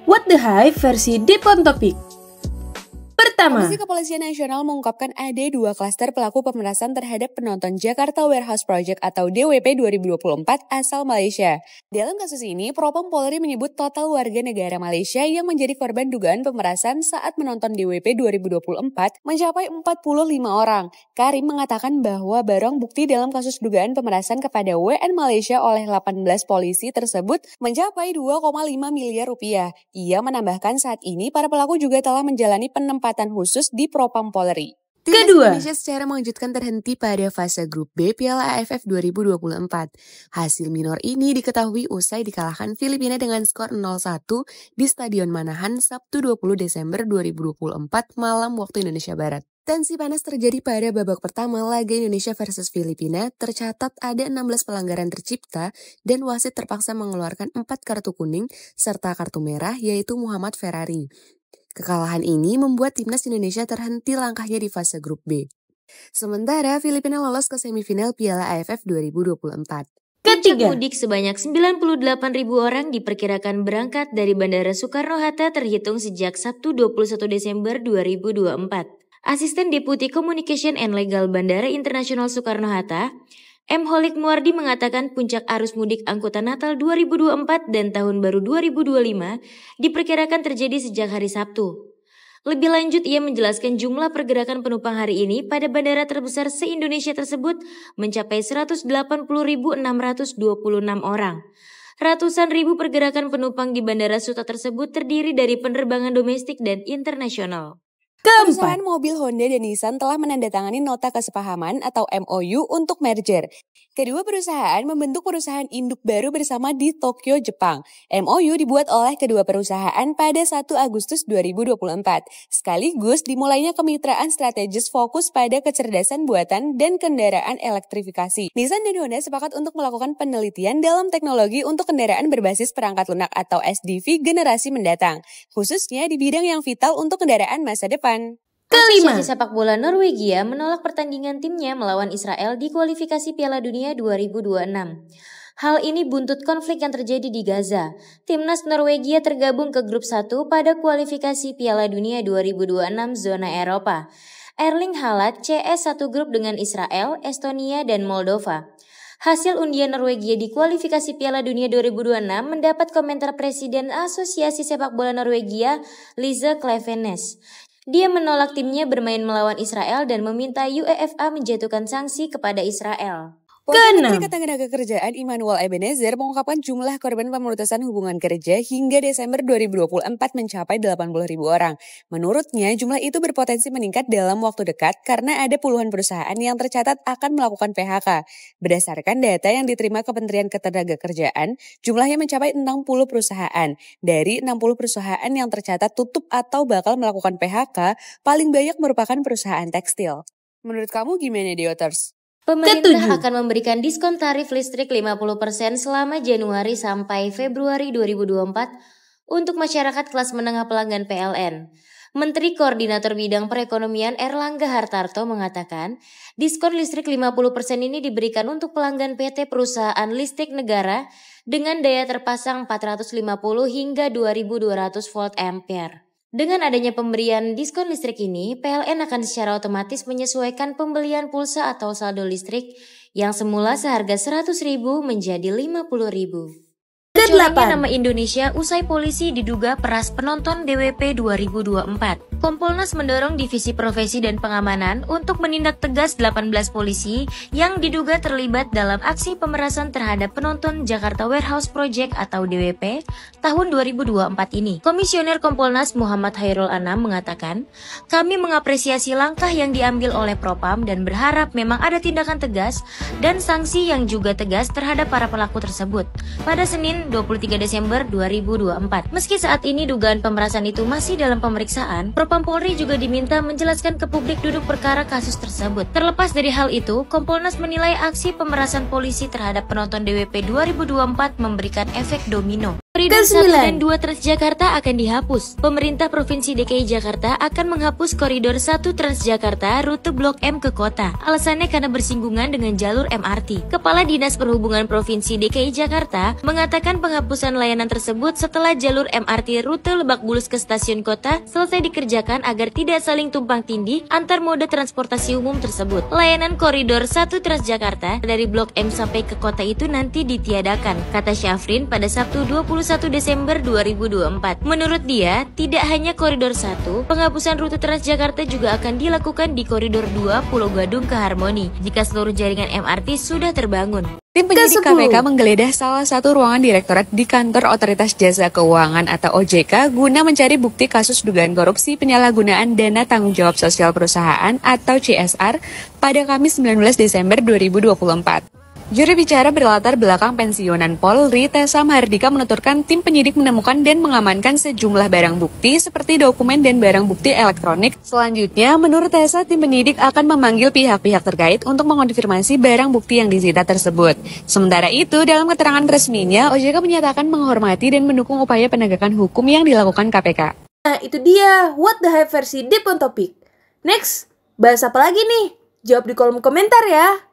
What the Hype versi Deep on Topic. Pertama, Komisi Kepolisian Nasional mengungkapkan ada 2 klaster pelaku pemerasan terhadap penonton Jakarta Warehouse Project atau DWP 2024 asal Malaysia. Dalam kasus ini, Propam Polri menyebut total warga negara Malaysia yang menjadi korban dugaan pemerasan saat menonton DWP 2024 mencapai 45 orang. Karim mengatakan bahwa barang bukti dalam kasus dugaan pemerasan kepada WN Malaysia oleh 18 polisi tersebut mencapai 2,5 miliar rupiah. Ia menambahkan saat ini para pelaku juga telah menjalani penempatan khusus di Propam Polri. Timnas Kedua, Indonesia secara mengejutkan terhenti pada fase grup B Piala AFF 2024. Hasil minor ini diketahui usai dikalahkan Filipina dengan skor 0-1 di Stadion Manahan Sabtu 20 Desember 2024 malam waktu Indonesia Barat. Tensi panas terjadi pada babak pertama laga Indonesia versus Filipina. Tercatat ada 16 pelanggaran tercipta dan wasit terpaksa mengeluarkan 4 kartu kuning serta kartu merah yaitu Muhammad Ferrari. Kekalahan ini membuat timnas Indonesia terhenti langkahnya di fase grup B. Sementara Filipina lolos ke semifinal Piala AFF 2024. Puncak mudik sebanyak 98.000 orang diperkirakan berangkat dari Bandara Soekarno-Hatta terhitung sejak Sabtu 21 Desember 2024. Asisten Deputi Communication and Legal Bandara Internasional Soekarno-Hatta, M. Holik Muardi mengatakan puncak arus mudik angkutan Natal 2024 dan Tahun Baru 2025 diperkirakan terjadi sejak hari Sabtu. Lebih lanjut, ia menjelaskan jumlah pergerakan penumpang hari ini pada bandara terbesar se-Indonesia tersebut mencapai 180.626 orang. Ratusan ribu pergerakan penumpang di Bandara Suta tersebut terdiri dari penerbangan domestik dan internasional. Perusahaan mobil Honda dan Nissan telah menandatangani nota kesepahaman atau MOU untuk merger. Kedua perusahaan membentuk perusahaan induk baru bersama di Tokyo, Jepang. MOU dibuat oleh kedua perusahaan pada 1 Agustus 2024. Sekaligus dimulainya kemitraan strategis fokus pada kecerdasan buatan dan kendaraan elektrifikasi. Nissan dan Honda sepakat untuk melakukan penelitian dalam teknologi untuk kendaraan berbasis perangkat lunak atau SDV generasi mendatang, khususnya di bidang yang vital untuk kendaraan masa depan. Kelima, Asosiasi Sepak Bola Norwegia menolak pertandingan timnya melawan Israel di kualifikasi Piala Dunia 2026. Hal ini buntut konflik yang terjadi di Gaza. Timnas Norwegia tergabung ke grup 1 pada kualifikasi Piala Dunia 2026 zona Eropa. Erling Haaland CS satu grup dengan Israel, Estonia, dan Moldova. Hasil undian Norwegia di kualifikasi Piala Dunia 2026 mendapat komentar Presiden Asosiasi Sepak Bola Norwegia, Lise Klevenes. Dia menolak timnya bermain melawan Israel dan meminta UEFA menjatuhkan sanksi kepada Israel. Menteri Ketenagakerjaan Immanuel Ebenezer mengungkapkan jumlah korban pemutusan hubungan kerja hingga Desember 2024 mencapai 80.000 orang. Menurutnya, jumlah itu berpotensi meningkat dalam waktu dekat karena ada puluhan perusahaan yang tercatat akan melakukan PHK. Berdasarkan data yang diterima Kementerian Ketenagakerjaan, jumlahnya mencapai 60 perusahaan. Dari 60 perusahaan yang tercatat tutup atau bakal melakukan PHK, paling banyak merupakan perusahaan tekstil. Menurut kamu gimana, Dioters? Pemerintah akan memberikan diskon tarif listrik 50% selama Januari sampai Februari 2024 untuk masyarakat kelas menengah pelanggan PLN. Menteri Koordinator Bidang Perekonomian Erlangga Hartarto mengatakan, diskon listrik 50% ini diberikan untuk pelanggan PT Perusahaan Listrik Negara dengan daya terpasang 450 hingga 2200 volt ampere. Dengan adanya pemberian diskon listrik ini, PLN akan secara otomatis menyesuaikan pembelian pulsa atau saldo listrik yang semula seharga Rp100.000 menjadi Rp50.000. Kecolongan nama Indonesia usai polisi diduga peras penonton DWP 2024. Kompolnas mendorong Divisi Profesi dan Pengamanan untuk menindak tegas 18 polisi yang diduga terlibat dalam aksi pemerasan terhadap penonton Jakarta Warehouse Project atau DWP tahun 2024 ini. Komisioner Kompolnas Muhammad Hairul Anam mengatakan, kami mengapresiasi langkah yang diambil oleh Propam dan berharap memang ada tindakan tegas dan sanksi yang juga tegas terhadap para pelaku tersebut. Pada Senin 23 Desember 2024. Meski saat ini dugaan pemerasan itu masih dalam pemeriksaan, Propam Polri juga diminta menjelaskan ke publik duduk perkara kasus tersebut. Terlepas dari hal itu, Kompolnas menilai aksi pemerasan polisi terhadap penonton DWP 2024 memberikan efek domino. Koridor 1 dan Ke-9. 2 Transjakarta akan dihapus. Pemerintah Provinsi DKI Jakarta akan menghapus Koridor 1 Transjakarta rute Blok M ke kota. Alasannya karena bersinggungan dengan jalur MRT. Kepala Dinas Perhubungan Provinsi DKI Jakarta mengatakan penghapusan layanan tersebut setelah jalur MRT rute Lebak Bulus ke stasiun kota selesai dikerjakan agar tidak saling tumpang tindih antar moda transportasi umum tersebut. Layanan Koridor 1 Transjakarta dari Blok M sampai ke kota itu nanti ditiadakan, kata Syafrin pada Sabtu 21 Desember 2024. Menurut dia, tidak hanya Koridor 1, penghapusan rute Transjakarta juga akan dilakukan di Koridor 2 Pulau Gadung ke Harmoni jika seluruh jaringan MRT sudah terbangun. Tim penyidik Ke-10. KPK menggeledah salah satu ruangan direktorat di kantor Otoritas Jasa Keuangan atau OJK guna mencari bukti kasus dugaan korupsi penyalahgunaan dana tanggung jawab sosial perusahaan atau CSR pada Kamis 19 Desember 2024. Juru bicara berlatar belakang pensiunan Polri, Tessa Mahardika menuturkan tim penyidik menemukan dan mengamankan sejumlah barang bukti seperti dokumen dan barang bukti elektronik. Selanjutnya, menurut Tessa, tim penyidik akan memanggil pihak-pihak terkait untuk mengonfirmasi barang bukti yang disita tersebut. Sementara itu, dalam keterangan resminya, OJK menyatakan menghormati dan mendukung upaya penegakan hukum yang dilakukan KPK. Nah, itu dia What the Hype versi Deep on Topic. Next, bahas apa lagi nih? Jawab di kolom komentar ya.